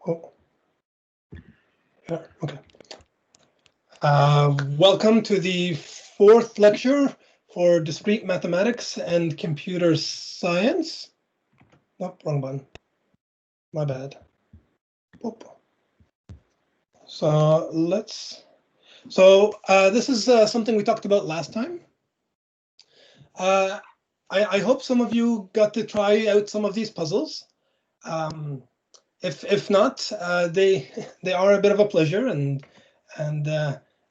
Oh, yeah, okay. Welcome to the fourth lecture for discrete mathematics and computer science. Nope, wrong button. My bad. Oop. So this is something we talked about last time. I hope some of you got to try out some of these puzzles. If not, they are a bit of a pleasure, and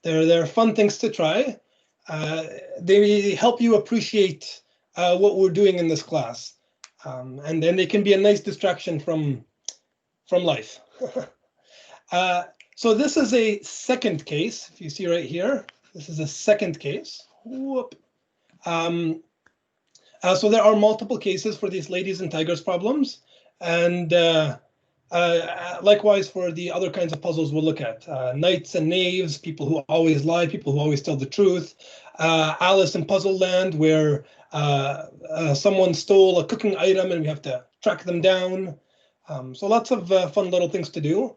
they're fun things to try. They help you appreciate what we're doing in this class, and then they can be a nice distraction from life. So this is a second case. If you see right here, this is a second case. Whoop. So there are multiple cases for these ladies and tigers problems, and likewise for the other kinds of puzzles we'll look at. Knights and knaves, people who always lie, people who always tell the truth. Alice in Puzzle Land, where someone stole a cooking item and we have to track them down. So lots of fun little things to do.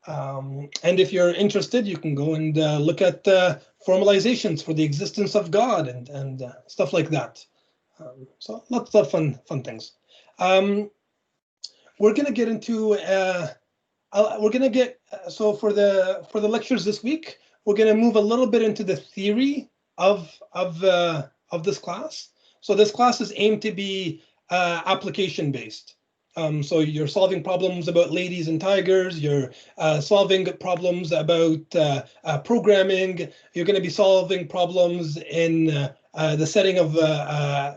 And if you're interested, you can go and look at formalizations for the existence of God and stuff like that. So lots of fun things. We're going to get into so for the lectures this week, we're going to move a little bit into the theory of this class. So this class is aimed to be application based. So you're solving problems about ladies and tigers, you're solving problems about programming, you're going to be solving problems in the setting of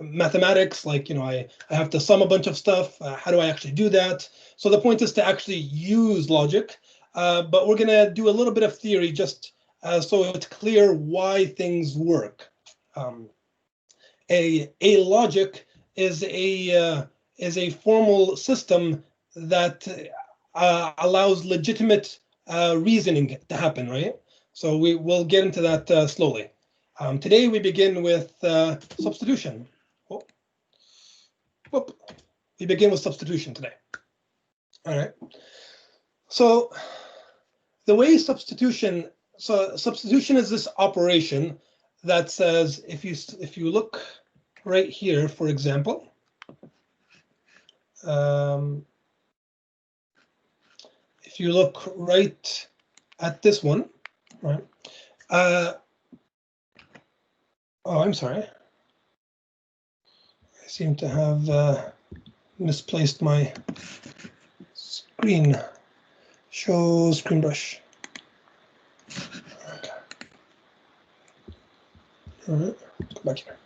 mathematics, like, I have to sum a bunch of stuff. How do I actually do that? So the point is to actually use logic, but we're going to do a little bit of theory just so it's clear why things work. A logic is a formal system that allows legitimate reasoning to happen, right? So we will get into that slowly. Today we begin with substitution. We begin with substitution today. All right. So the way substitution is this operation that says, if you look right here, for example, if you look right at this one, right? Oh, I'm sorry. I seem to have misplaced my screen. Show screen brush. Okay. All right, go back here.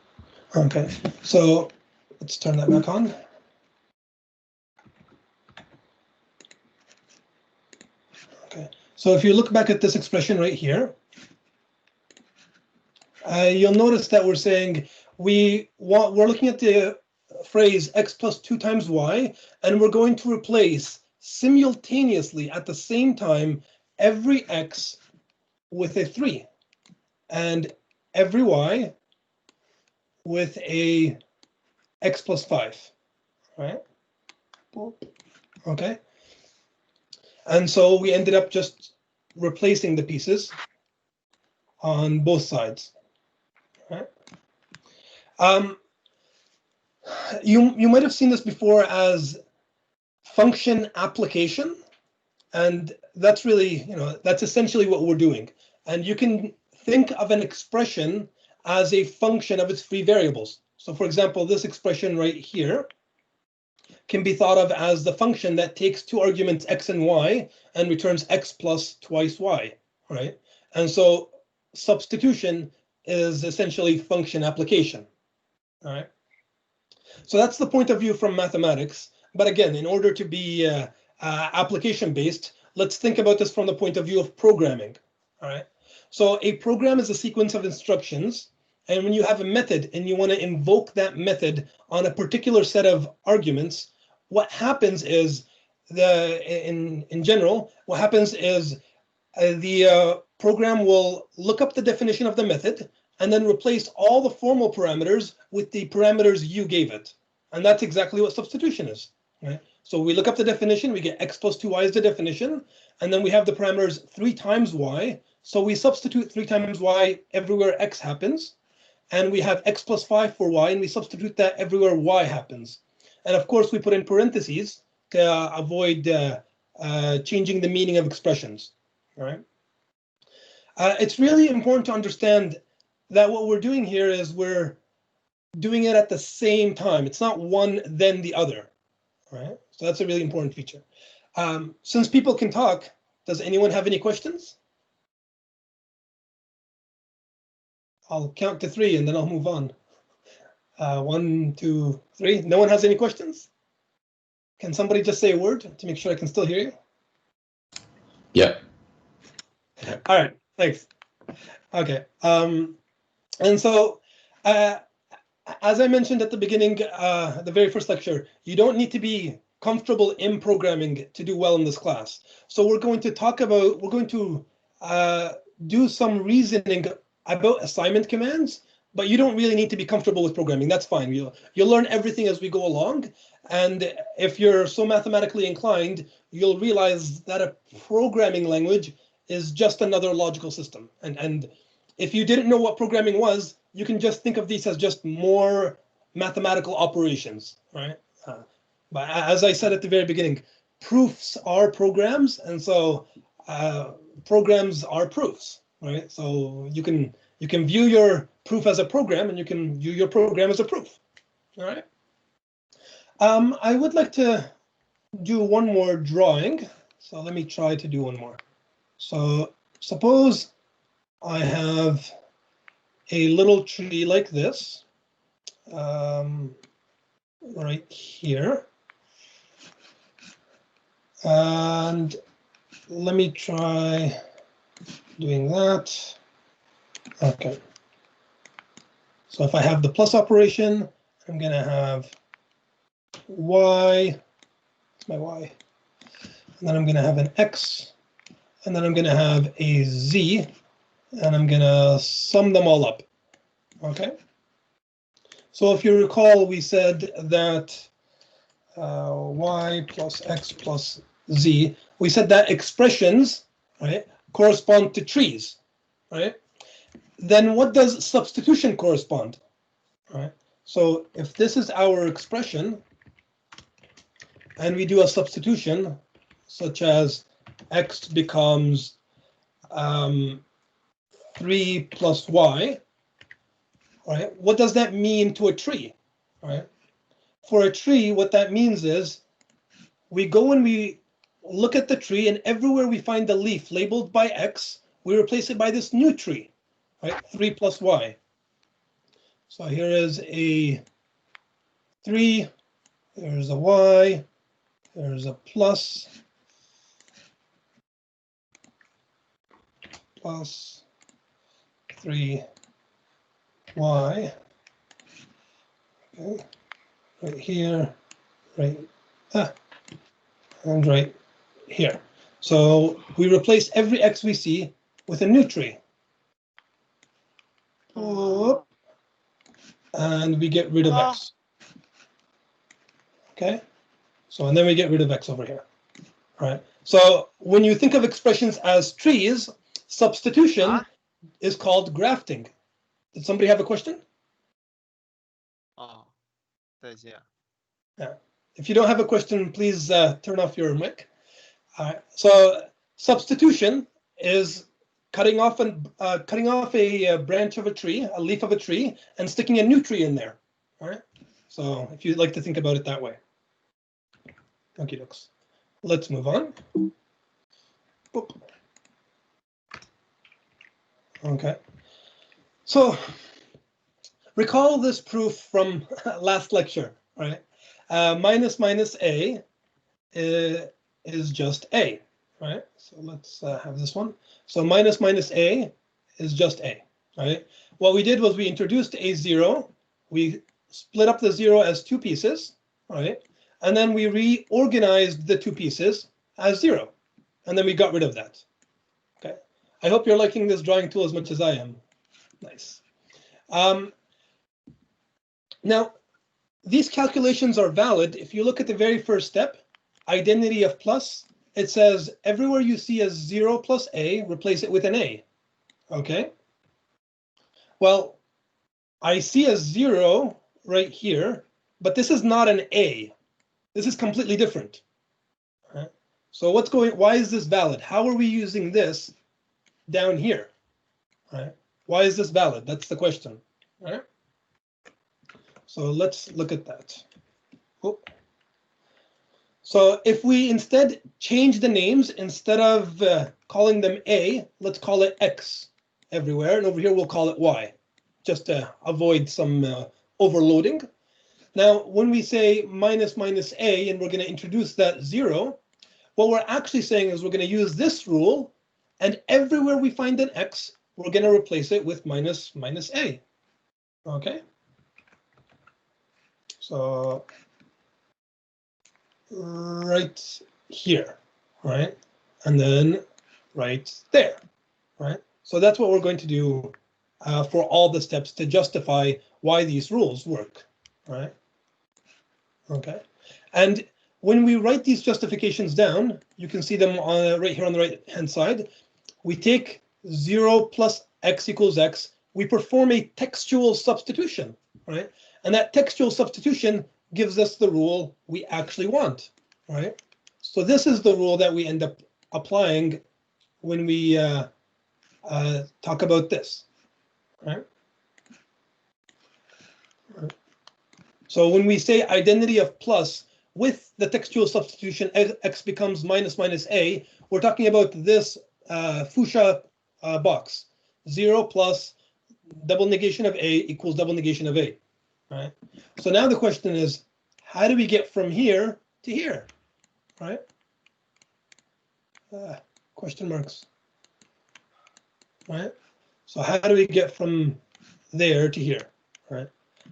Okay, so let's turn that back on. Okay, so if you look back at this expression right here, you'll notice that we're saying we're looking at the phrase x plus 2 times y, and we're going to replace simultaneously at the same time every x with a 3 and every y with a x plus 5, right? Okay. And so we ended up just replacing the pieces on both sides. Right? You might have seen this before as function application, and that's really, that's essentially what we're doing. And you can think of an expression as a function of its free variables. So for example, this expression right here can be thought of as the function that takes two arguments x and y and returns x plus twice y, right? And so substitution is essentially function application, all right? So that's the point of view from mathematics. But again, in order to be application-based, let's think about this from the point of view of programming, all right? So a program is a sequence of instructions, and when you have a method and you want to invoke that method on a particular set of arguments, what happens is in general, what happens is the program will look up the definition of the method and then replace all the formal parameters with the parameters you gave it. And that's exactly what substitution is, right? So we look up the definition, we get x plus 2y is the definition, and then we have the parameters 3 times y. So we substitute 3 times y everywhere x happens, and we have x plus 5 for y, and we substitute that everywhere y happens. And of course, we put in parentheses to avoid changing the meaning of expressions. All right. It's really important to understand that what we're doing here is we're doing it at the same time. It's not one then the other. All right. So that's a really important feature. Since people can talk, does anyone have any questions? I'll count to 3 and then I'll move on. 1, 2, 3. No one has any questions? Can somebody just say a word to make sure I can still hear you? Yeah. All right, thanks. Okay. And so, as I mentioned at the beginning, the very first lecture, you don't need to be comfortable in programming to do well in this class. So we're going to talk about, we're going to do some reasoning about assignment commands, but you don't really need to be comfortable with programming. That's fine. You'll learn everything as we go along. And if you're so mathematically inclined, you'll realize that a programming language is just another logical system. And if you didn't know what programming was, you can just think of these as just more mathematical operations, right? But as I said at the very beginning, proofs are programs, and so programs are proofs, right? So you can view your proof as a program, and you can view your program as a proof. All right. I would like to do one more drawing, so let me try to do one more. So suppose I have a little tree like this, right here. And let me try doing that. Okay. So if I have the plus operation, I'm going to have y, it's my y, and then I'm going to have an x, and then I'm going to have a z, and I'm going to sum them all up. Okay. So if you recall, we said that y plus x plus z, we said that expressions, right, correspond to trees, right? Then what does substitution correspond? Right. So if this is our expression, and we do a substitution, such as x becomes 3 plus y, right? What does that mean to a tree, right? For a tree, what that means is we go and we look at the tree, and everywhere we find the leaf labeled by x, we replace it by this new tree, right? 3 plus y. So here is a 3, there's a y, there's a plus 3y, okay, right here, right, and right here. So we replace every x we see with a new tree. And we get rid of x. Okay, so and then we get rid of x over here. All right. So when you think of expressions as trees, substitution is called grafting. Did somebody have a question? Yeah. If you don't have a question, please turn off your mic. All right. So substitution is cutting off a branch of a tree, a leaf of a tree, and sticking a new tree in there. All right. So if you'd like to think about it that way. Okie dokes. Let's move on. Boop. Okay. So recall this proof from last lecture, right? Minus minus a is just a, right? So let's have this one. So minus minus a is just a, right? What we did was we introduced a0. We split up the 0 as 2 pieces, right? And then we reorganized the 2 pieces as 0. And then we got rid of that. Okay. I hope you're liking this drawing tool as much as I am. Nice. Now, these calculations are valid if you look at the very first step, identity of plus, it says everywhere you see a 0 plus a, replace it with an a. Okay. Well, I see a 0 right here, but this is not an a. This is completely different. Right? So why is this valid? How are we using this down here? Right? Why is this valid? That's the question. Right? So let's look at that. Oh. So if we instead change the names, instead of calling them A, let's call it X everywhere. And over here, we'll call it Y, just to avoid some overloading. Now, when we say minus minus A, and we're going to introduce that 0, what we're actually saying is we're going to use this rule. And everywhere we find an X, we're going to replace it with minus minus A. OK? So right here, right? And then right there, right? So that's what we're going to do for all the steps to justify why these rules work, right? Okay. And when we write these justifications down, you can see them right here on the right-hand side. We take 0 plus x equals x. We perform a textual substitution, right? And that textual substitution gives us the rule we actually want, right? So this is the rule that we end up applying when we talk about this, right? So when we say identity of plus with the textual substitution, x becomes minus minus a, we're talking about this Fuchsia box, 0 plus double negation of a equals double negation of a, right? So now the question is, how do we get from here to here, right? Question marks, right? So how do we get from there to here, right?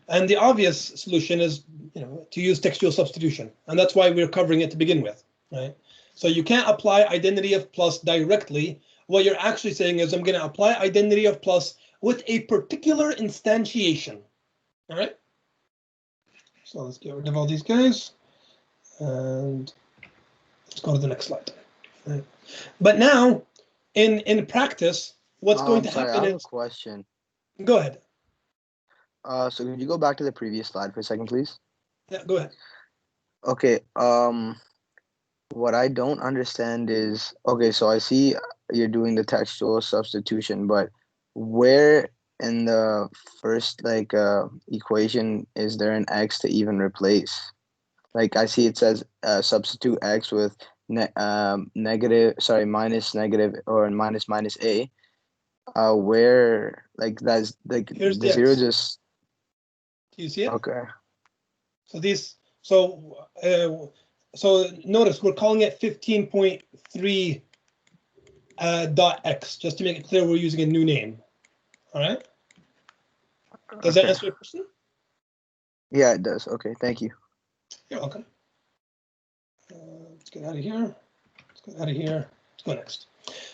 And the obvious solution is, to use textual substitution, and that's why we're covering it to begin with, right? So you can't apply identity of plus directly. What you're actually saying is, I'm going to apply identity of plus with a particular instantiation, all right? So let's get rid of all these guys, and let's go to the next slide. Right. But now, in practice, what's going to happen I have is. A question. Go ahead. So could you go back to the previous slide for a second, please? Yeah, go ahead. Okay. What I don't understand is, okay, so I see you're doing the textual substitution, but where in the first equation is there an x to even replace? Like I see it says substitute x with minus negative or minus minus a. Where that's Here's the the zero x. just. Do you see it? Okay. So notice we're calling it 15.3 dot x, just to make it clear we're using a new name. All right. Does that answer your question? Yeah, it does. Okay, thank you. You're welcome. Let's get out of here. Let's go out of here. Let's go next.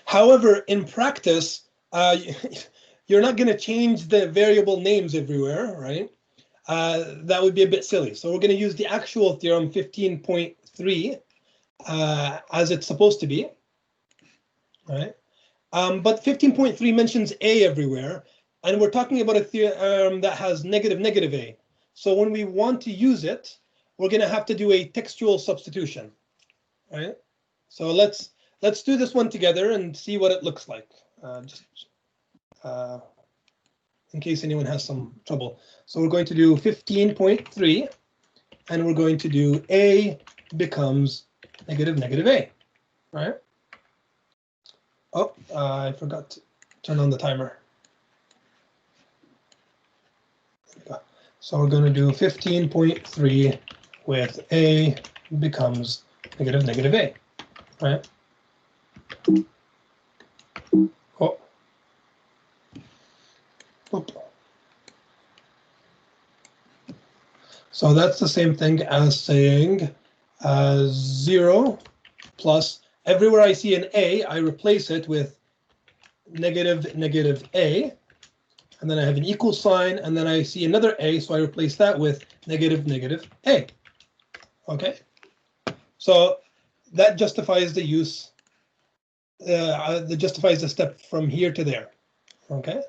However, in practice, you're not going to change the variable names everywhere, right? That would be a bit silly. So we're going to use the actual theorem 15.3 as it's supposed to be, right? But 15.3 mentions a everywhere, and we're talking about a theorem that has negative a. So when we want to use it, we're going to have to do a textual substitution, right? So let's do this one together and see what it looks like. In case anyone has some trouble. So we're going to do 15.3, and we're going to do a becomes negative a, right? Oh, I forgot to turn on the timer. There we go. So we're going to do 15.3 with a becomes negative a, right? Oh. Oop. So that's the same thing as saying 0 plus, everywhere I see an a, I replace it with negative a, and then I have an equal sign, and then I see another a, so I replace that with negative a. Okay. So that justifies the use. That justifies the step from here to there. Okay.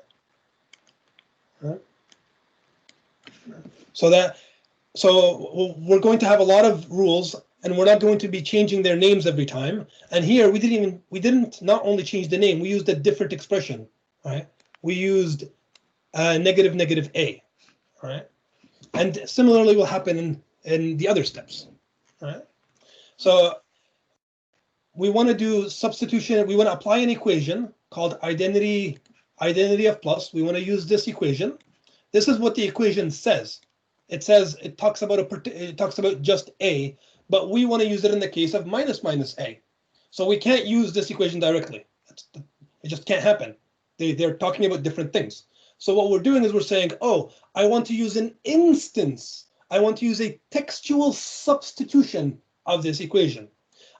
So we're going to have a lot of rules, and we're not going to be changing their names every time. And here we didn't not only change the name, we used a different expression, right? We used negative a, right? And similarly will happen in the other steps, right? So we want to do substitution. We want to apply an equation called identity of plus. We want to use this equation. This is what the equation says. It talks about just a, but we want to use it in the case of minus a. So we can't use this equation directly. It just can't happen. They're talking about different things. So what we're doing is we're saying, oh, I want to use an instance. I want to use a textual substitution of this equation.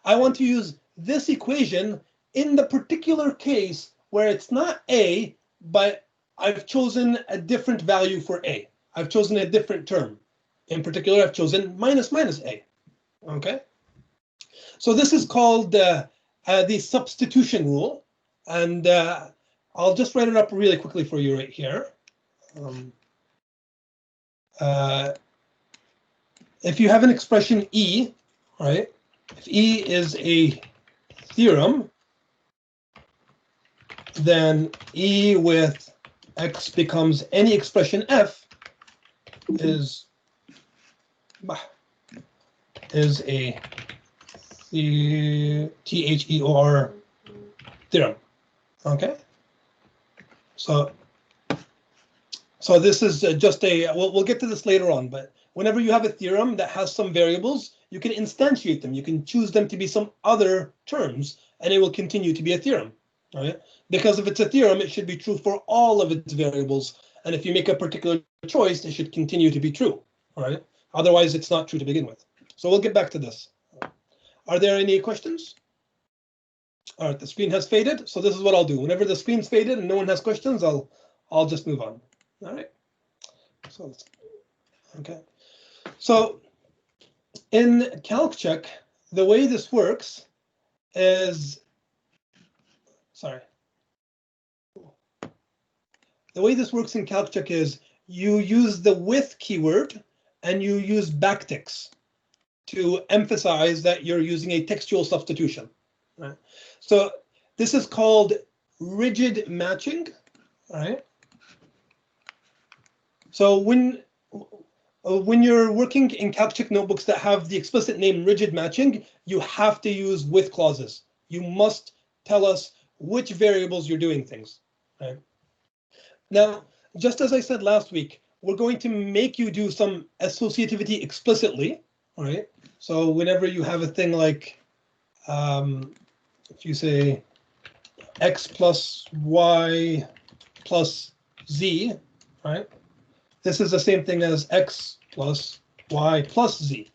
I want to use this equation in the particular case where it's not a, but I've chosen a different value for a. I've chosen a different term. In particular, I've chosen minus a. Okay. So this is called the substitution rule, and I'll just write it up really quickly for you right here. If you have an expression E, right? If E is a theorem, then E with X becomes any expression F is a THEOR theorem. Okay. So this is just a, we'll get to this later on, but whenever you have a theorem that has some variables, you can instantiate them. You can choose them to be some other terms, and it will continue to be a theorem, right? Because if it's a theorem, it should be true for all of its variables. And if you make a particular choice, it should continue to be true, all right? Otherwise, it's not true to begin with. So we'll get back to this. Are there any questions? All right, the screen has faded. So this is what I'll do. Whenever the screen's faded and no one has questions, I'll just move on. All right. So okay. So in Calc check, the way this works is, the way this works in Calc check is you use the with keyword and you use backticks to emphasize that you're using a textual substitution. Right? So this is called rigid matching. Right? So when you're working in Calc check notebooks that have the explicit name rigid matching, you have to use with clauses. You must tell us which variables you're doing things. Right? Now, just as I said last week, we're going to make you do some associativity explicitly. All right. So whenever you have a thing like, if you say x plus y plus z, right? This is the same thing as x plus y plus z.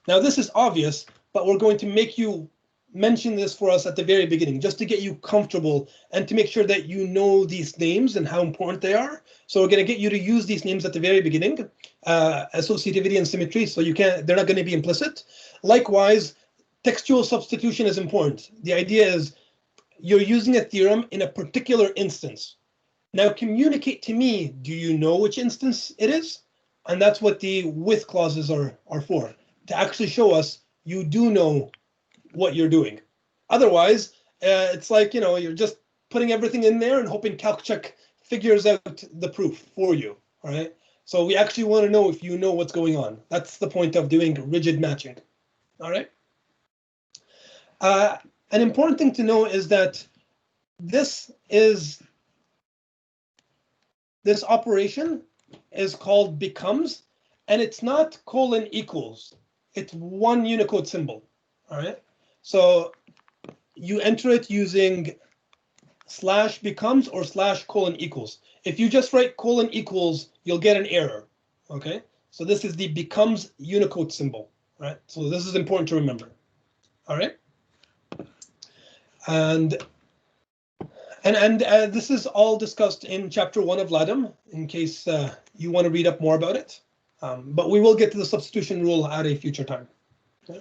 Now this is obvious, but we're going to make you mention this for us at the very beginning, just to get you comfortable and to make sure that you know these names and how important they are. So we're going to get you to use these names at the very beginning, associativity and symmetry, so they're not going to be implicit. Likewise, textual substitution is important. The idea is you're using a theorem in a particular instance. Now communicate to me, do you know which instance it is? And that's what the with clauses are for, to actually show us you do know what you're doing. Otherwise, it's like, you're just putting everything in there and hoping Calc check figures out the proof for you, all right? So we actually want to know if you know what's going on. That's the point of doing rigid matching, all right? An important thing to know is that this operation is called becomes, and it's not colon equals. It's one Unicode symbol, all right? So you enter it using slash becomes or slash colon equals. If you just write colon equals, you'll get an error, okay? So this is the becomes Unicode symbol, right? So this is important to remember, all right? And this is all discussed in chapter 1 of LADM, in case you want to read up more about it. But we will get to the substitution rule at a future time. Okay.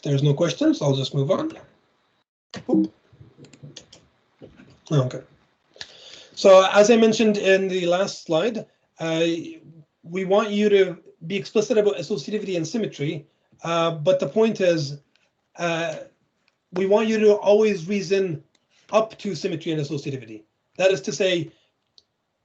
there's no questions, I'll just move on. Oop. Okay. So as I mentioned in the last slide, we want you to be explicit about associativity and symmetry, but the point is we want you to always reason up to symmetry and associativity. That is to say,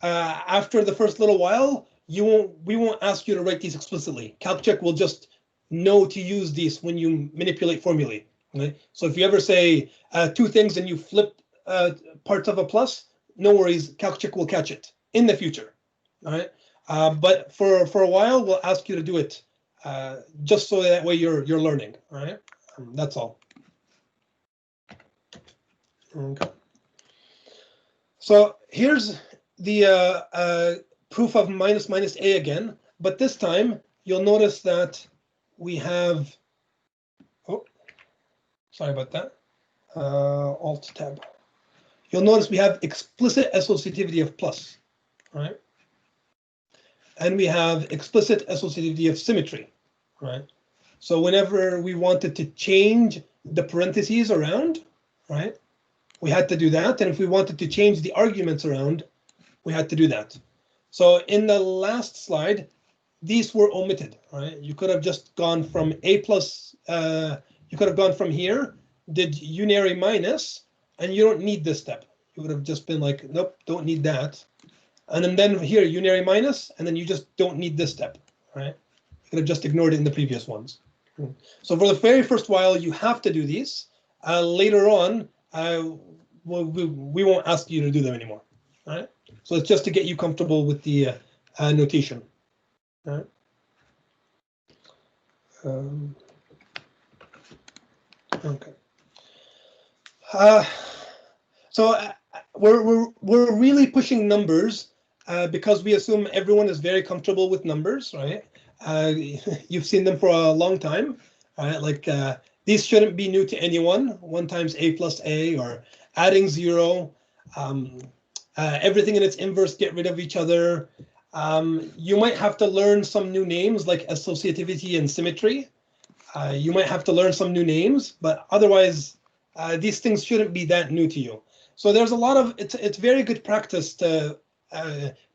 after the first little while, we won't ask you to write these explicitly. CalcCheck will just know to use these when you manipulate formulae. Okay? So if you ever say two things and you flip parts of a plus, no worries, CalcCheck will catch it in the future. All right. But for a while, we'll ask you to do it just so that way you're learning. All right. That's all. Okay. So here's the proof of minus a again, but this time you'll notice that we have, oh, sorry about that, Alt tab. You'll notice we have explicit associativity of plus, right? And we have explicit associativity of symmetry, right? So whenever we wanted to change the parentheses around, right, we had to do that. And if we wanted to change the arguments around, we had to do that. So in the last slide, these were omitted, right? You could have just gone from a plus, you could have gone from here, did unary minus, and you don't need this step. You would have just been like, nope, don't need that. And then here, unary minus, and then you just don't need this step, right? You could have just ignored it in the previous ones. So for the very first while, you have to do these. Later on, we won't ask you to do them anymore, all right? So it's just to get you comfortable with the notation, all right? Okay. So we're really pushing numbers because we assume everyone is very comfortable with numbers, right? You've seen them for a long time, right? Like these shouldn't be new to anyone. 1 times a plus a, or adding 0. Everything in its inverse get rid of each other. You might have to learn some new names like associativity and symmetry. You might have to learn some new names, but otherwise these things shouldn't be that new to you. So there's a lot of, it's very good practice to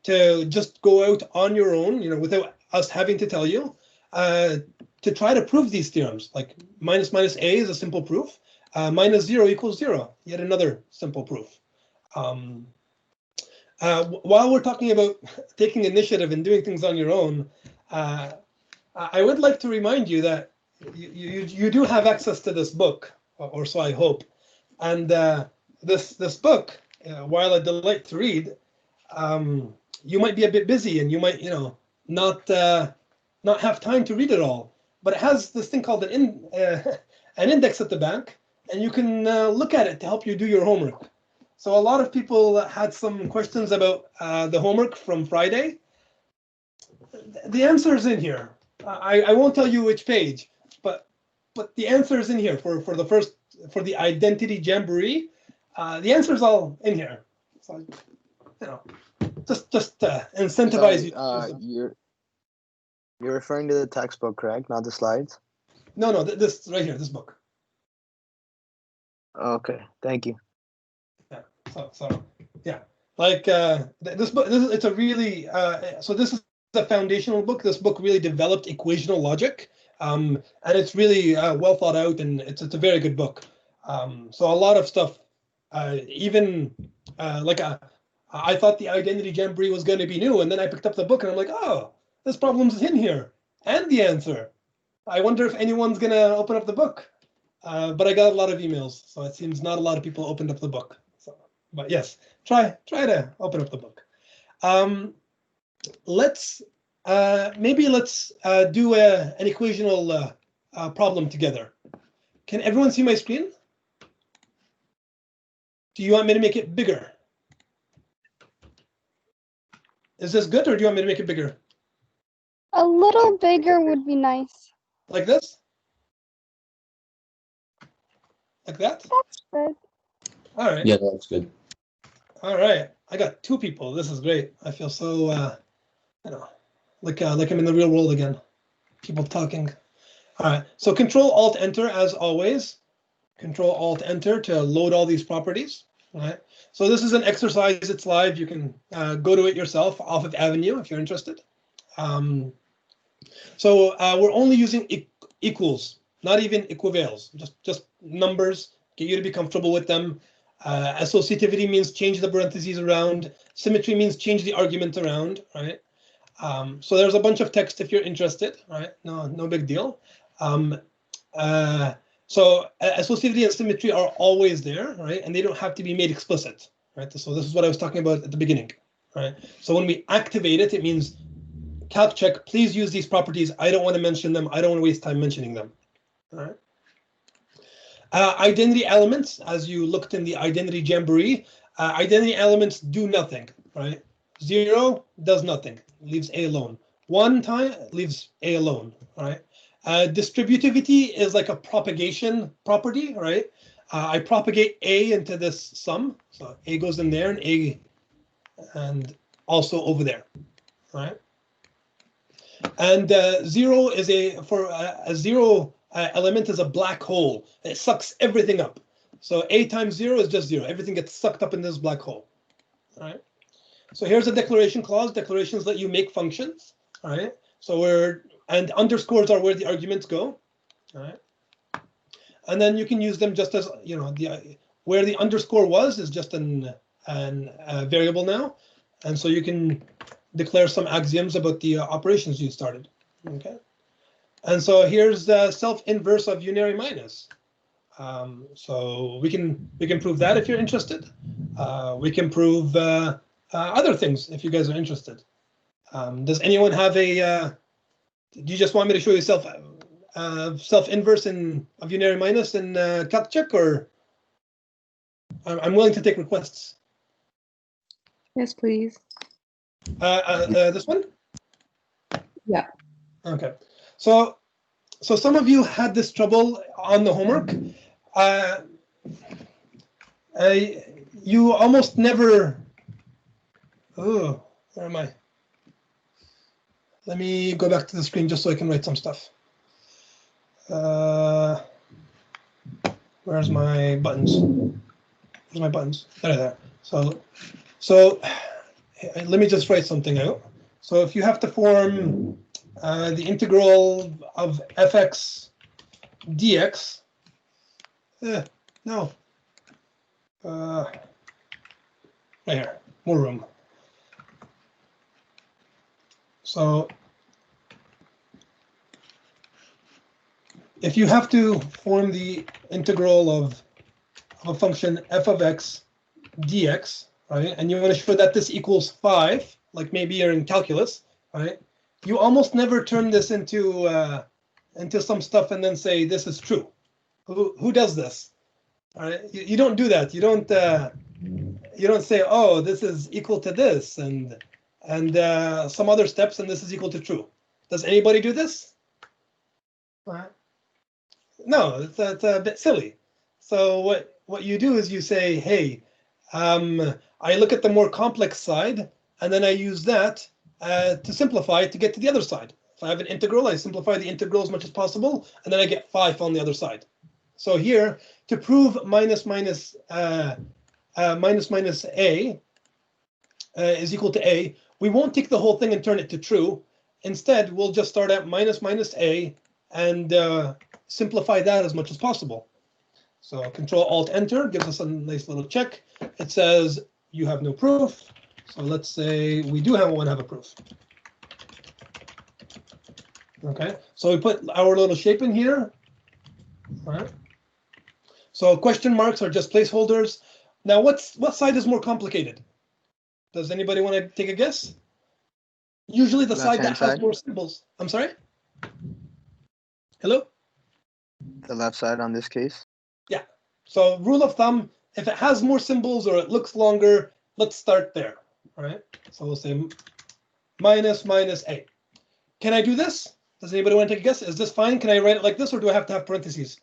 just go out on your own, you know, without us having to tell you, to try to prove these theorems. Like minus a is a simple proof. Minus 0 equals 0, yet another simple proof. While we're talking about taking initiative and doing things on your own, I would like to remind you that you do have access to this book, or so I hope. And this book, while a delight to read, you might be a bit busy and you might, you know, not have time to read it all. But it has this thing called an index at the back, and you can look at it to help you do your homework. So a lot of people had some questions about the homework from Friday. The answer is in here. I won't tell you which page, but the answer is in here for the identity jamboree. The answer is all in here. So, you know, just incentivize you. You're referring to the textbook, correct? Not the slides? No, this right here, this book. Okay, thank you. Yeah. So yeah, like this book. It's a really so this is a foundational book. This book really developed equational logic, and it's really well thought out, and it's a very good book. So a lot of stuff, even like I thought the identity jamboree was going to be new, and then I picked up the book and I'm like, oh, this problem's in here and the answer. I wonder if anyone's going to open up the book. But I got a lot of emails, so it seems not a lot of people opened up the book. So, but yes, try to open up the book. Let's do an equational problem together. Can everyone see my screen? Do you want me to make it bigger? Is this good, or do you want me to make it bigger? A little bigger would be nice. Like this? Like that? That's good. All right. Yeah, that's good. All right. I got 2 people. This is great. I feel so, you know, like I'm in the real world again. People talking. All right, so Control Alt Enter as always. Control Alt Enter to load all these properties. All right, so this is an exercise. It's live. You can go to it yourself off of Avenue if you're interested. So we're only using equals, not even equivales, just numbers. Get you to be comfortable with them. Associativity means change the parentheses around. Symmetry means change the argument around, right? So there's a bunch of text if you're interested, right? No big deal. So associativity and symmetry are always there, right? And they don't have to be made explicit, right? So this is what I was talking about at the beginning, right? So when we activate it, it means calc check, please use these properties. I don't want to mention them. I don't want to waste time mentioning them, all right? Identity elements, as you looked in the identity jamboree, identity elements do nothing, right? 0 does nothing, leaves A alone. 1 time leaves A alone, right? Distributivity is like a propagation property, right? I propagate A into this sum, so A goes in there and A and also over there, right? And 0 is a 0 element is a black hole. It sucks everything up. So A times 0 is just 0. Everything gets sucked up in this black hole. All right. So here's a declaration clause. Declarations let you make functions. All right. So and underscores are where the arguments go. All right. And then you can use them just as, you know, where the underscore was is just an variable now. And so you can declare some axioms about the operations you started. Okay. And so here's the self-inverse of unary minus. So we can prove that if you're interested. We can prove other things if you guys are interested. Does anyone have a? Do you just want me to show you self-inverse of unary minus in calc check, or I'm willing to take requests. Yes, please. This one? Yeah. Okay. So some of you had this trouble on the homework. You almost never. Oh, where am I? Let me go back to the screen just so I can write some stuff. Where's my buttons? Where's my buttons? There. So let me just write something out. So if you have to form the integral of fx dx, no, right here, more room. So if you have to form the integral of a function f of x dx, right, and you want to show that this equals 5, like maybe you're in calculus, right, you almost never turn this into some stuff and then say this is true. Who does this? All right, you don't do that. You don't say, oh, this is equal to this and some other steps and this is equal to true. Does anybody do this? No, that's a bit silly. So what you do is you say, hey, I look at the more complex side and then I use that to simplify to get to the other side. If I have an integral, I simplify the integral as much as possible, and then I get 5 on the other side. So here, to prove minus a is equal to a, we won't take the whole thing and turn it to true. Instead, we'll just start at minus a and simplify that as much as possible. So Control Alt Enter gives us a nice little check. It says you have no proof. So let's say we do have a proof. Okay, so we put our little shape in here. All right. So question marks are just placeholders. Now, what side is more complicated? Does anybody want to take a guess? Usually the side that has more symbols. I'm sorry? Hello? The left side on this case? Yeah. So rule of thumb, if it has more symbols or it looks longer, let's start there. All right. So we'll say minus a. Can I do this? Does anybody want to take a guess? Is this fine? Can I write it like this, or do I have to have parentheses?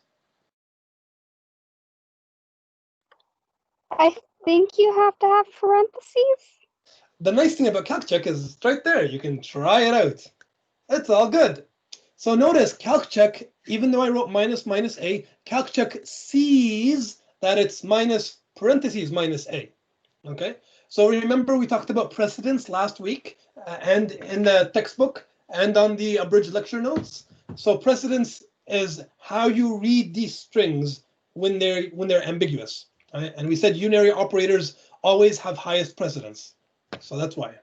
I think you have to have parentheses. The nice thing about calc check is it's right there. You can try it out. It's all good. So notice calc check, even though I wrote minus minus a, calc check sees that it's minus parentheses minus a. Okay, so remember we talked about precedence last week and in the textbook and on the abridged lecture notes. So precedence is how you read these strings when they're ambiguous. Right? And we said unary operators always have highest precedence. So that's why.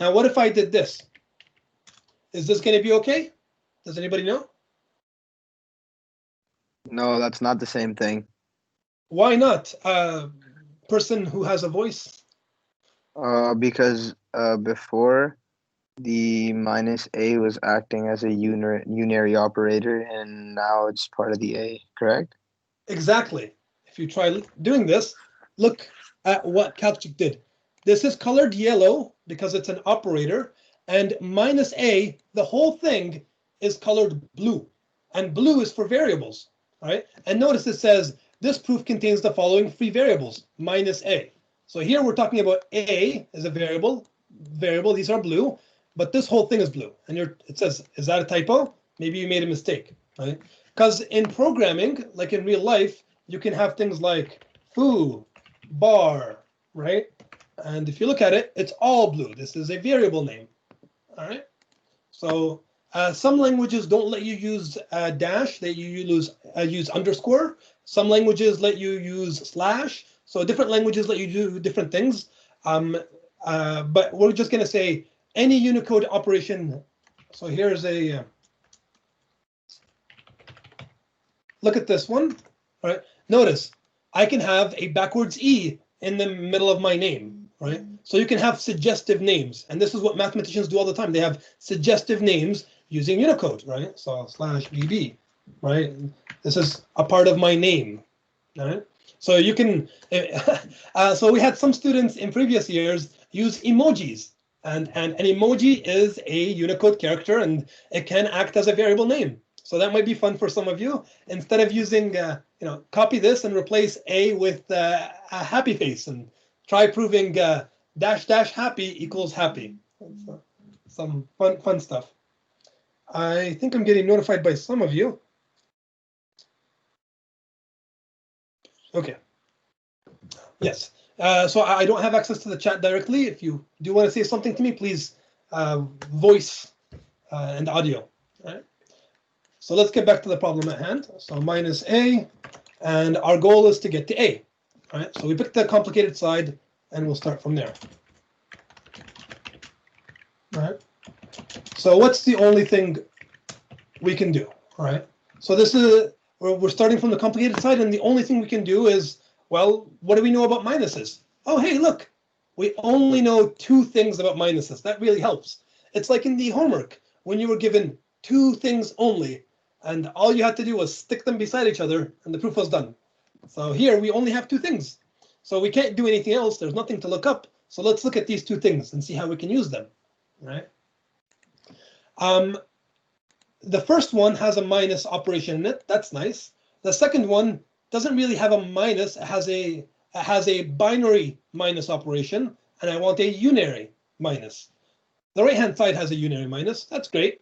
Now, what if I did this? Is this going to be okay? Does anybody know? No, that's not the same thing. Why not? Person who has a voice. Because before the minus a was acting as a unary operator, and now it's part of the a, correct? Exactly. If you try doing this, look at what Calc did. This is colored yellow because it's an operator, and minus a, the whole thing is colored blue, and blue is for variables. All right, and notice it says this proof contains the following three variables minus a. So here we're talking about a as a variable. These are blue, but this whole thing is blue. And it says, is that a typo? Maybe you made a mistake, right? Because in programming, like in real life, you can have things like foo, bar, right? And if you look at it, it's all blue. This is a variable name, all right? So some languages don't let you use dash, that you use underscore. Some languages let you use slash. So different languages let you do different things. But we're just going to say any Unicode operation. So here's a look at this one. All right. Notice I can have a backwards E in the middle of my name. Right. So you can have suggestive names. And this is what mathematicians do all the time. They have suggestive names using Unicode. Right. So /BB. Right. This is a part of my name. All right. So you can. So we had some students in previous years use emojis. And an emoji is a Unicode character, and it can act as a variable name. So that might be fun for some of you. Instead of using, copy this and replace a with a happy face, and try proving dash dash happy equals happy. Some fun stuff. I think I'm getting notified by some of you. Okay. Yes. So I don't have access to the chat directly. If you do want to say something to me, please voice and audio. All right. So let's get back to the problem at hand. So minus a, and our goal is to get to a. All right. So we pick the complicated side, and we'll start from there. All right. So what's the only thing we can do? All right. So this is we're starting from the complicated side, and the only thing we can do is, well, what do we know about minuses? Oh, hey, look, we only know two things about minuses. That really helps. It's like in the homework when you were given two things only, and all you had to do was stick them beside each other, and the proof was done. So here we only have two things. So we can't do anything else. There's nothing to look up. So let's look at these two things and see how we can use them. All right. The first one has a minus operation in it. That's nice. The second one doesn't really have a minus. It has a binary minus operation, and I want a unary minus. The right-hand side has a unary minus. That's great,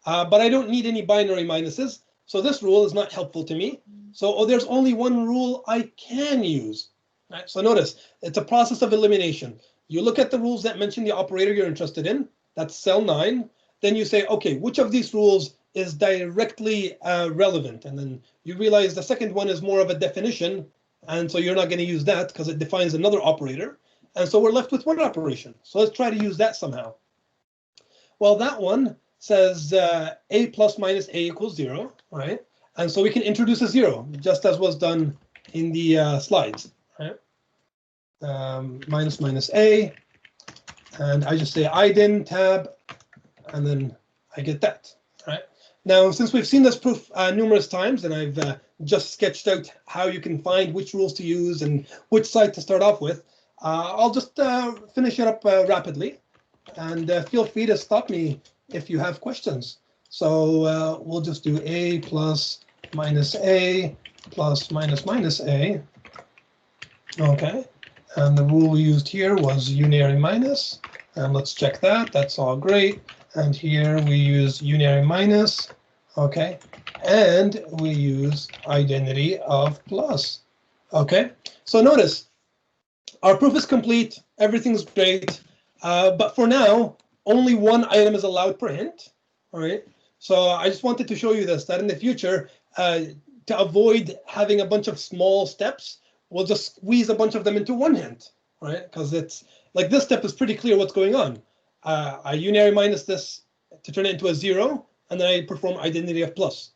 but I don't need any binary minuses, so this rule is not helpful to me. So there's only one rule I can use. Right? So notice, it's a process of elimination. You look at the rules that mention the operator you're interested in. That's cell 9. Then you say, okay, which of these rules is directly relevant? And then you realize the second one is more of a definition, and so you're not going to use that because it defines another operator. And so we're left with one operation. So let's try to use that somehow. Well, that one says a plus minus a equals 0, right? And so we can introduce a 0, just as was done in the slides, right? Minus a, and I just say idem tab, and then I get that, right? Now, since we've seen this proof numerous times, and I've just sketched out how you can find which rules to use and which side to start off with, I'll just finish it up rapidly, and feel free to stop me if you have questions. So we'll just do a plus minus a plus minus a. Okay, and the rule we used here was unary minus, and let's check that. That's all great. And here we use unary minus, Okay, and we use identity of plus. Okay, so notice our proof is complete, everything's great, but for now, only one item is allowed per hint. All right, so I just wanted to show you this, that in the future, to avoid having a bunch of small steps, we'll just squeeze a bunch of them into one hint, right? Because it's like this step is pretty clear what's going on. I unary minus this to turn it into a 0, and then I perform identity of plus.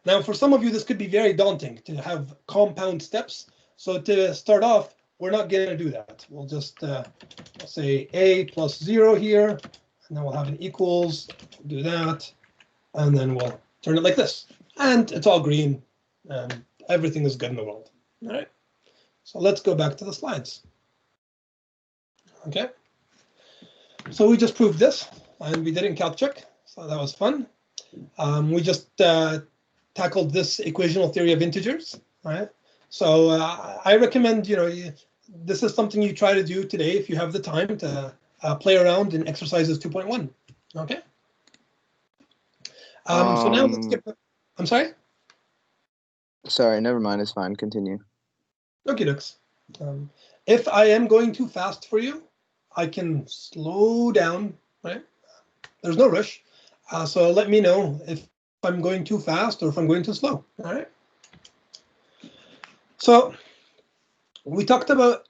Now, for some of you, this could be very daunting to have compound steps. So to start off, we're not going to do that. We'll just say a plus 0 here, and then we'll have an equals, we'll do that, and then we'll turn it like this. And it's all green, and everything is good in the world. All right, so let's go back to the slides. Okay, so we just proved this, and we did it in Calc check, so that was fun. We just tackled this equational theory of integers, right? So I recommend, this is something you try to do today if you have the time to play around in exercises 2.1. Okay. So now let's get. I'm sorry. Sorry, never mind. It's fine. Continue. Okay, Dux. If I am going too fast for you, I can slow down. Right? There's no rush. So let me know if I'm going too fast or if I'm going too slow. All right. So we talked about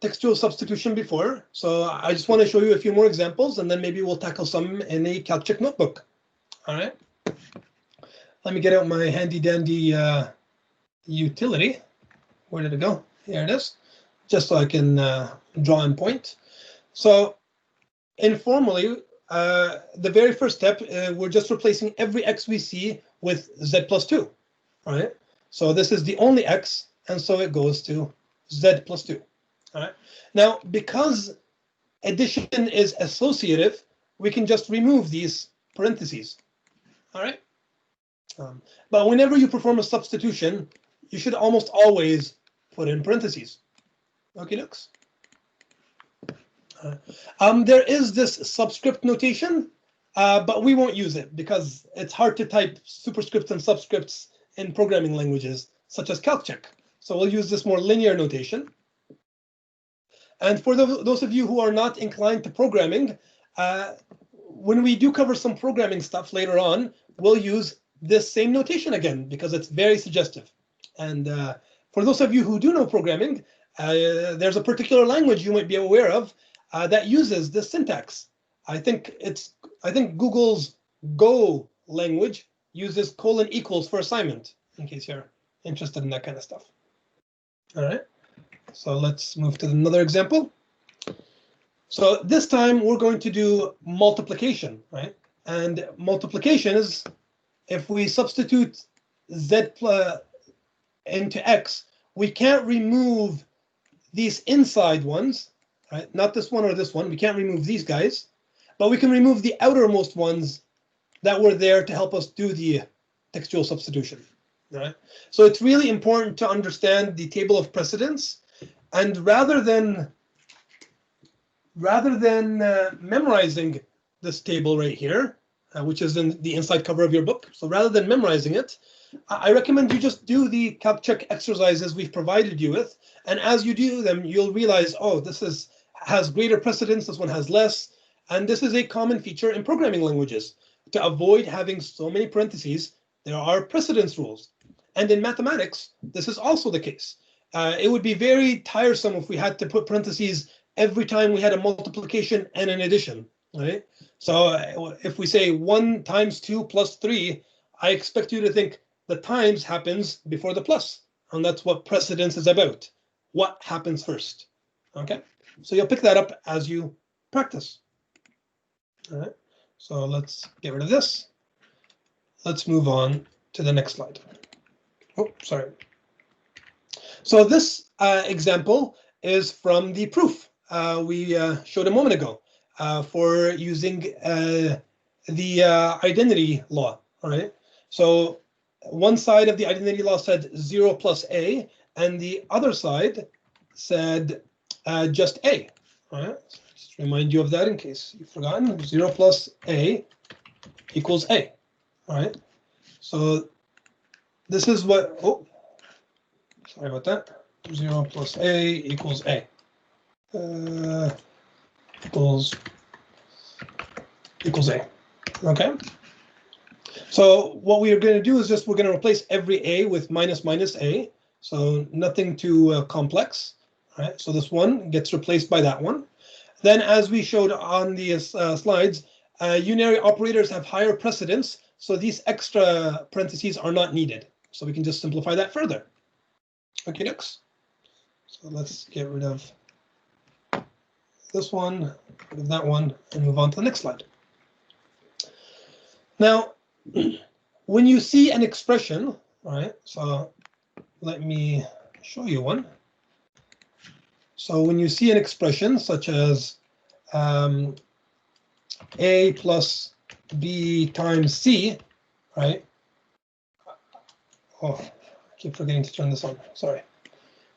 textual substitution before. So I just want to show you a few more examples, and then maybe we'll tackle some in a Calc check notebook. All right. Let me get out my handy dandy utility. Where did it go? Here it is. Just so I can draw and point. So informally, the very first step, we're just replacing every x we see with z plus 2. All right. So this is the only x, and so it goes to z plus 2. All right. Now, because addition is associative, we can just remove these parentheses. All right. But whenever you perform a substitution, you should almost always put in parentheses. Okay, looks. There is this subscript notation, but we won't use it because it's hard to type superscripts and subscripts in programming languages such as Calc check. So we'll use this more linear notation. And for those of you who are not inclined to programming, when we do cover some programming stuff later on, we'll use this same notation again because it's very suggestive. And for those of you who do know programming, there's a particular language you might be aware of that uses this syntax. I think Google's Go language uses : equals for assignment, in case you're interested in that kind of stuff. All right, so let's move to another example. So this time we're going to do multiplication, right? And multiplication is if we substitute z into x, we can't remove these inside ones, right? Not this one or this one. We can't remove these guys, but we can remove the outermost ones that were there to help us do the textual substitution, right? So it's really important to understand the table of precedence, and rather than memorizing this table right here, which is in the inside cover of your book, so rather than memorizing it, I recommend you just do the Calc check exercises we've provided you with, and as you do them, you'll realize, oh, this has greater precedence, this one has less, and this is a common feature in programming languages. To avoid having so many parentheses, there are precedence rules. And in mathematics, this is also the case. It would be very tiresome if we had to put parentheses every time we had a multiplication and an addition, right? So if we say 1 times 2 plus 3, I expect you to think the times happens before the plus, and that's what precedence is about. What happens first? Okay, so you'll pick that up as you practice. All right, so let's get rid of this. Let's move on to the next slide. Oh, sorry. So this example is from the proof we showed a moment ago for using the identity law. All right, so one side of the identity law said 0 plus a, and the other side said just a. All right, so just remind you of that in case you've forgotten. 0 plus a equals a. All right, So this is what, oh, sorry about that. 0 plus a equals a. Equals a. Okay. So what we are going to do is we're going to replace every a with minus minus a. So nothing too complex. All right. So this one gets replaced by that one. Then, as we showed on the slides, unary operators have higher precedence. So these extra parentheses are not needed. So we can just simplify that further. Okay, next. So let's get rid of this one, rid of that one, and move on to the next slide. Now, when you see an expression, all right, so let me show you one. So when you see an expression such as a plus b times c, right? Oh, I keep forgetting to turn this on, sorry.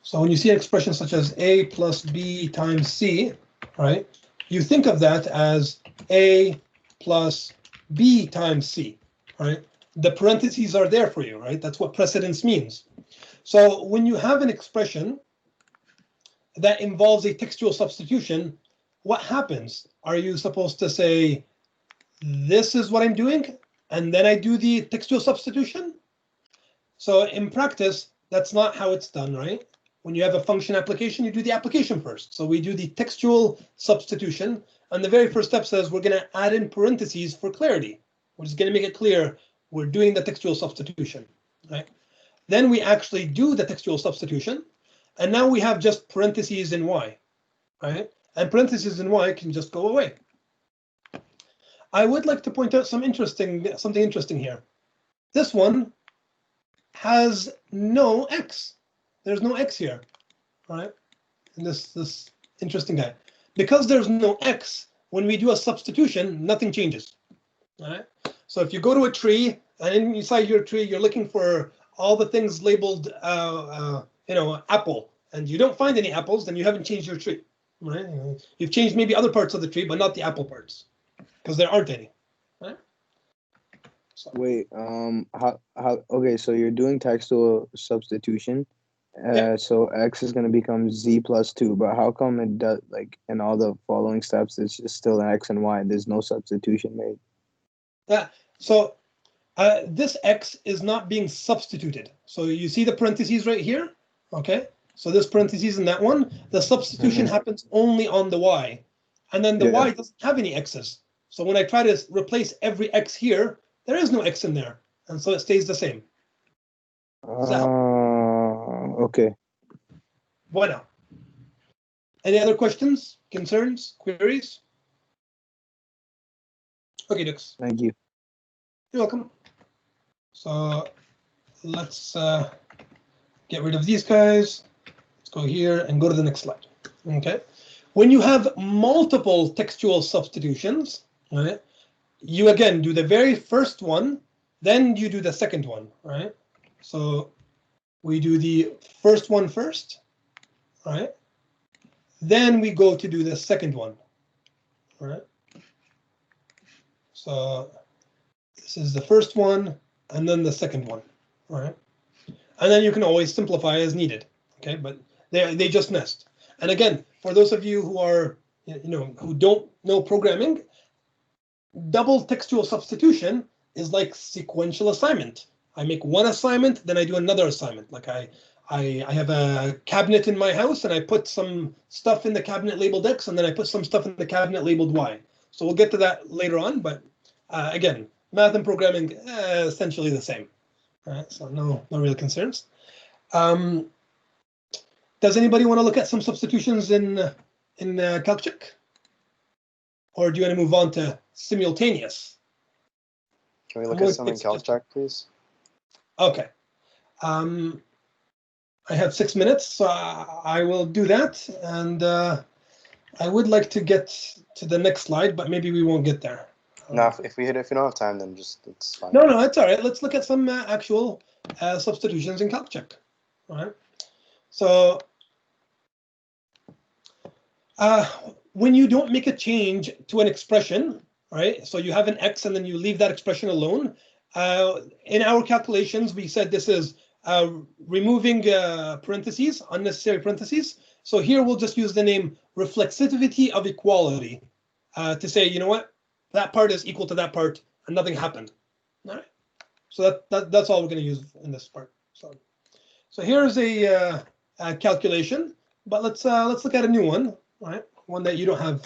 So when you see an expression such as a plus b times c, right, you think of that as a plus b times c, right? The parentheses are there for you, right? That's what precedence means. So when you have an expression that involves a textual substitution, what happens? Are you supposed to say, this is what I'm doing, and then I do the textual substitution? So in practice, that's not how it's done, right? When you have a function application, you do the application first. So we do the textual substitution, and the very first step says we're going to add in parentheses for clarity. We're just going to make it clear we're doing the textual substitution, right? Then we actually do the textual substitution, and now we have just parentheses in y, right? And parentheses in y can just go away. I would like to point out something interesting here. This one has no x. There's no x here, right? And this interesting guy. Because there's no x, when we do a substitution, nothing changes. All right. So if you go to a tree and inside your tree, you're looking for all the things labeled, apple, and you don't find any apples, then you haven't changed your tree, right? You've changed maybe other parts of the tree, but not the apple parts, because there aren't any. Right? So. Wait, okay, so you're doing textual substitution. Yep. So x is going to become z plus 2, but how come it does, like, in all the following steps, it's just still an x and y? There's no substitution made. Yeah. So this x is not being substituted. So you see the parentheses right here? Okay. So this parentheses in that one, the substitution happens only on the y. And then the y doesn't have any x's. So when I try to replace every x here, there is no x in there. And so it stays the same. Okay. Bueno. Any other questions, concerns, queries? Okay, Dux. Thank you. You're welcome. So let's get rid of these guys. Let's go here and go to the next slide. Okay. When you have multiple textual substitutions, right, you again do the very first one, then you do the second one, right? So we do the first one first, right? Then we go to do the second one, right? So this is the first one, and then the second one, right? And then you can always simplify as needed, okay? But they just nest. And again, for those of you who are, who don't know programming, double textual substitution is like sequential assignment. I make one assignment, then I do another assignment. Like I have a cabinet in my house, and I put some stuff in the cabinet labeled X, and then I put some stuff in the cabinet labeled Y. So we'll get to that later on, but again, math and programming essentially the same. All right, so no real concerns. Does anybody want to look at some substitutions in Calc? Or do you want to move on to simultaneous? Can we look at some in Calc, please? Okay. I have 6 minutes, so I will do that. And I would like to get to the next slide, but maybe we won't get there. No, if we don't have time, then it's fine. No, it's all right. Let's look at some actual substitutions in Calc. All right. So when you don't make a change to an expression, right? So you have an x and then you leave that expression alone. In our calculations, we said this is removing parentheses, unnecessary parentheses. So here we'll just use the name reflexivity of equality to say, you know what, that part is equal to that part and nothing happened. All right. So that's all we're going to use in this part. So here's a calculation, but let's look at a new one, all right? One that you don't have,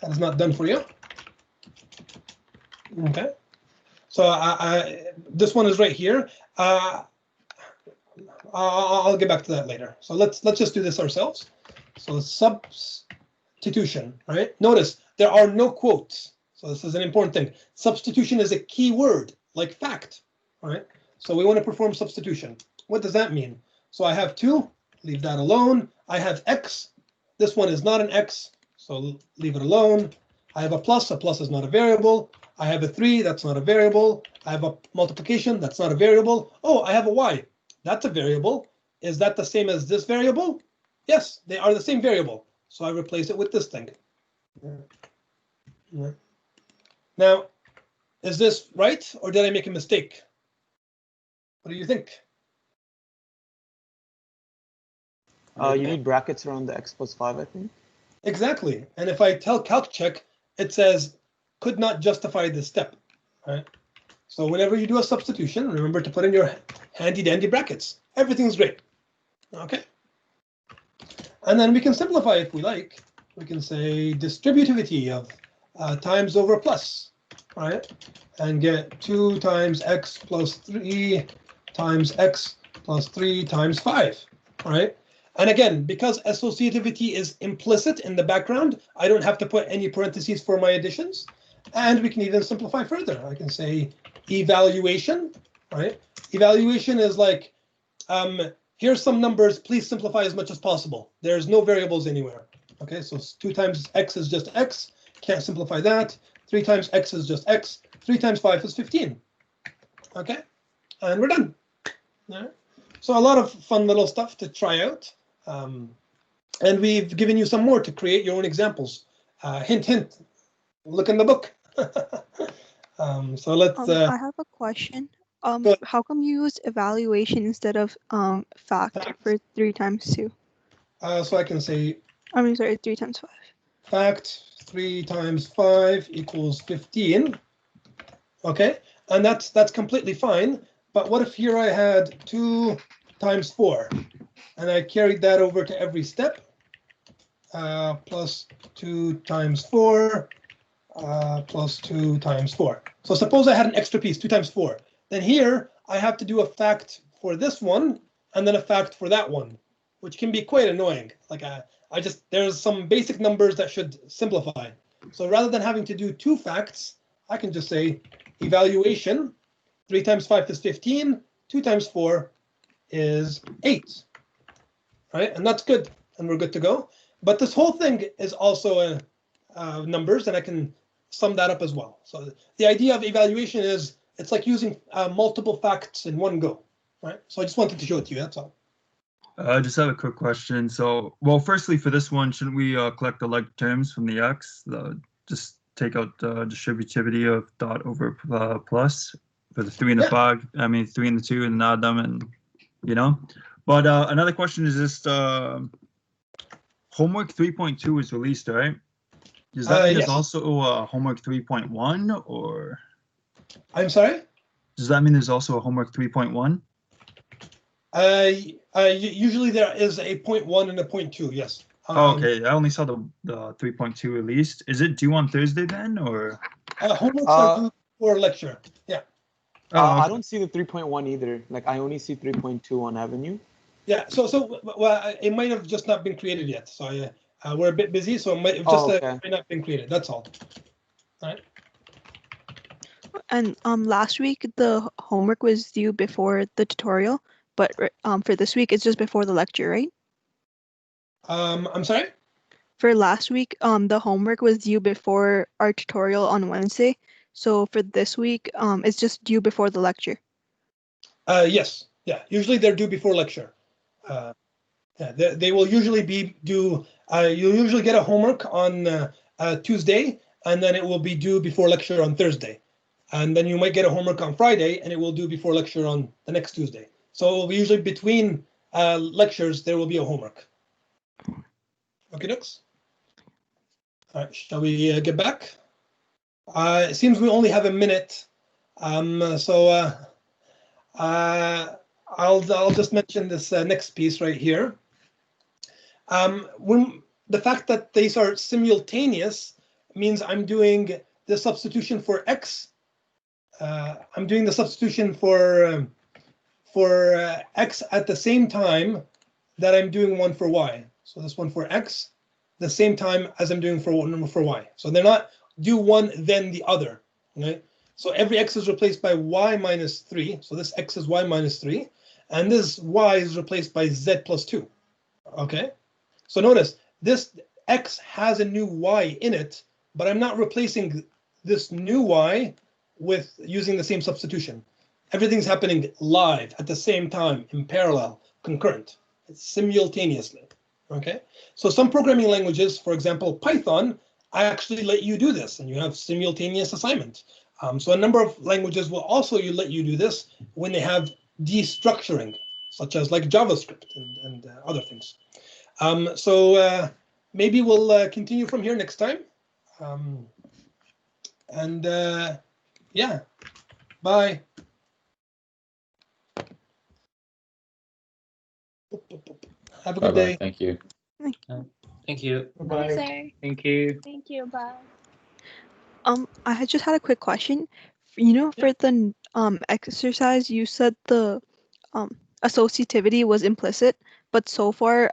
that is not done for you. Okay. So this one is right here. I'll get back to that later. So let's just do this ourselves. So substitution, right? Notice there are no quotes. So this is an important thing. Substitution is a key word, like fact, all right? So we want to perform substitution. What does that mean? So I have 2, leave that alone. I have x. This one is not an x, so leave it alone. I have a plus is not a variable. I have a 3, that's not a variable. I have a multiplication, that's not a variable. Oh, I have a y, that's a variable. Is that the same as this variable? Yes, they are the same variable. So I replace it with this thing. Yeah. Now, is this right, or did I make a mistake? What do you think? You need brackets around the x plus 5, I think. Exactly. And if I tell calc check, it says could not justify this step. Right? So whenever you do a substitution, remember to put in your handy dandy brackets. Everything's great. Okay. And then we can simplify if we like. We can say distributivity of times over plus, right? And get 2 times x plus 3 times x plus 3 times 5, all right? And again, because associativity is implicit in the background, I don't have to put any parentheses for my additions. And we can even simplify further. I can say evaluation, right? Evaluation is like, here's some numbers, please simplify as much as possible. There's no variables anywhere. Okay, so 2 times x is just x, can't simplify that. 3 times x is just x, 3 times 5 is 15. Okay, and we're done. All right. So a lot of fun little stuff to try out. And we've given you some more to create your own examples. Hint, hint, look in the book. So let's. I have a question. How come you used evaluation instead of fact for 3 times 2? So I can say. I mean, sorry, 3 times 5. Fact 3 times 5 equals 15. Okay, and that's completely fine. But what if here I had 2 times 4, and I carried that over to every step? Plus 2 times 4. Plus 2 times 4. So suppose I had an extra piece, 2 times 4. Then here I have to do a fact for this one and then a fact for that one, which can be quite annoying. Like there's some basic numbers that should simplify. So rather than having to do 2 facts, I can just say evaluation. 3 times 5 is 15. 2 times 4 is 8. Right, and that's good, and we're good to go. But this whole thing is also numbers, and I can sum that up as well. So the idea of evaluation is it's like using multiple facts in one go, right? So I just wanted to show it to you, that's all. I just have a quick question. So, well, firstly, for this one, shouldn't we collect the like terms from the x? Just take out the distributivity of dot over plus for the 3 and the 5. I mean, 3 and the 2, and add them, and you know. But another question is just homework 3.2 is released, right? Does that mean there's also homework 3.1, or? I'm sorry? Does that mean there's also a homework 3.1? Usually there is a 0.1 and a 0.2, yes. Okay, I only saw the 3.2 released. Is it due on Thursday then, or? Homeworks are due for lecture, yeah. Okay. I don't see the 3.1 either. Like I only see 3.2 on Avenue. Yeah, so well, it might have just not been created yet. So we're a bit busy, so it might have just might not been created. That's all. All right. And last week the homework was due before the tutorial, but for this week it's just before the lecture, right? I'm sorry? For last week, the homework was due before our tutorial on Wednesday. So for this week, it's just due before the lecture. Yes. Yeah. Usually they're due before lecture. Yeah, they will usually be due. You'll usually get a homework on Tuesday, and then it will be due before lecture on Thursday. And then you might get a homework on Friday, and it will due before lecture on the next Tuesday. So usually between lectures, there will be a homework. Okay, next. All right, shall we get back? It seems we only have a minute, so I'll just mention this next piece right here. When the fact that these are simultaneous means I'm doing the substitution for x. I'm doing the substitution for x at the same time that I'm doing one for y. So this one for x, the same time as I'm doing for y. So they're not do one then the other. Okay. So every x is replaced by y minus 3. So this x is y minus 3. And this y is replaced by z plus 2. Okay. So notice this x has a new y in it, but I'm not replacing this new y with using the same substitution. Everything's happening live at the same time, in parallel, concurrent, simultaneously. Okay. So some programming languages, for example, Python, I actually let you do this, and you have simultaneous assignment. So a number of languages will also let you do this when they have destructuring, such as like JavaScript and other things. So maybe we'll continue from here next time. Yeah, bye. Have a good day. Thank you. Thank you. Bye, sir. Thank you. Thank you. Bye. I had just had a quick question. You know, for the exercise, you said the associativity was implicit, but so far